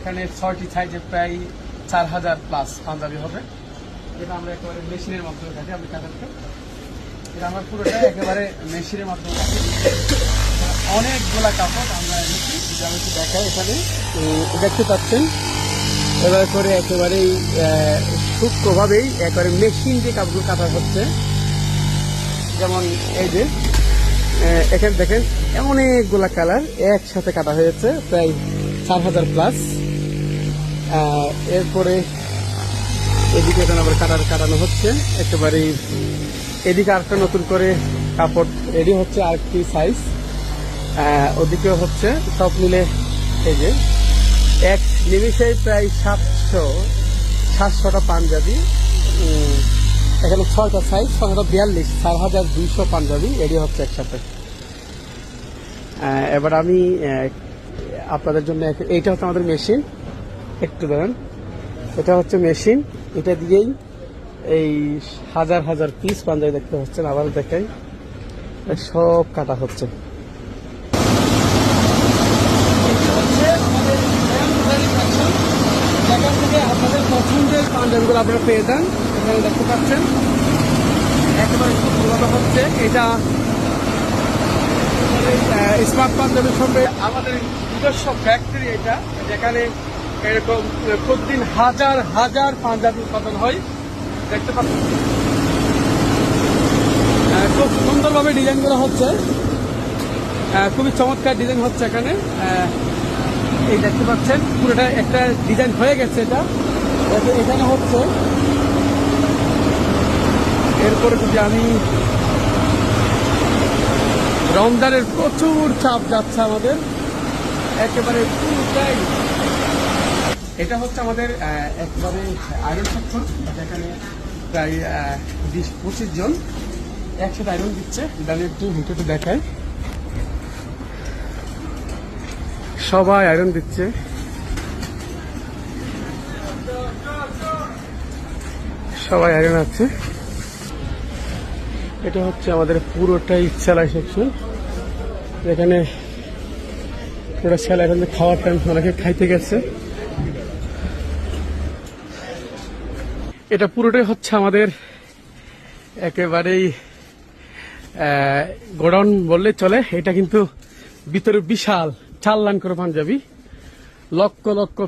এখানে 6টি সাইজে প্রায় 4000 প্লাস পাঞ্জাবি হবে। এটা আমরা একেবারে মেশিনের মাধ্যমে কাটি। আমি কাটাতে এটা আমার পুরোটা একেবারে মেশিনের মাধ্যমে কাটি। অনেকগুলা কাপড় আমরা এনেছি, আমি একটু দেখাই। এখানে দেখতে পাচ্ছেন এবার করে একেবারেই সূক্ষ্মভাবেই একেবারে মেশিন দিয়ে কাপড়গুলো কাটা হচ্ছে। যেমন এই যে এখানে দেখেন অনেকগুলা কালার একসাথে কাটা হয়েছে, প্রায় 4000 প্লাস। এরপরে এদিকে এখন আবার কাটানো হচ্ছে একেবারেই। এদিকে আরেকটা নতুন করে কাপড় রেডি হচ্ছে, আরেকটি সাইজ। ওদিকেও হচ্ছে, সব মিলে এই যে এক নিমিষে প্রায় 700টা পাঞ্জাবি। এখানে 6টা সাইজ, 642, 4200 পাঞ্জাবি রেডি হচ্ছে একসাথে। এবার আমি আপনাদের জন্য এইটা হচ্ছে আমাদের মেশিন, একটু ধরেন। এটা হচ্ছে মেশিন, এটা দিয়েই এই হাজার হাজার পিস পাঞ্জাবি দেখতে পাচ্ছেন। আবার দেখাই, সব কাটা হচ্ছে। এখান থেকে আপনাদের পছন্দের পাঞ্জাবিগুলো আপনারা পেয়ে যান। এখানে দেখতে পাচ্ছেন একেবারে সুন্দরভাবে হচ্ছে। এটা স্মার্ট পাঞ্জাবির সঙ্গে আমাদের নিজস্ব ফ্যাক্টরি, এটা যেখানে এরকম প্রতিদিন হাজার হাজার পাঞ্জাবি উৎপাদন হয়। দেখতে পাচ্ছেন খুব সুন্দরভাবে ডিজাইন করা হচ্ছে, খুবই চমৎকার ডিজাইন হচ্ছে এখানে। এই দেখতে পাচ্ছেন পুরোটা একটা ডিজাইন হয়ে গেছে। এটা এখানে হচ্ছে। এরপরে যদি আমি রমজানের প্রচুর চাপ যাচ্ছে আমাদের, একেবারে পুরোটাই। এটা হচ্ছে আমাদের একেবারে আয়রন সেকশন, যেখানে প্রায় 20-25 জন একসাথে আয়রন দিচ্ছে। আমি একটু ভিডিওতে দেখাই, সবাই আয়রন দিচ্ছে। সবাই আয়রন আছে। এটা হচ্ছে আমাদের পুরোটাই সেলাই সেকশন, যেখানে পুরো সেলাই। এখন খাওয়ার টাইম, অনেকে খাইতে গেছে। এটা পুরোটাই হচ্ছে আমাদের একেবারেই গোডাউন বললে চলে। এটা কিন্তু ভিতরে বিশাল 4 লাইন করে পাঞ্জাবি, লক্ষ লক্ষ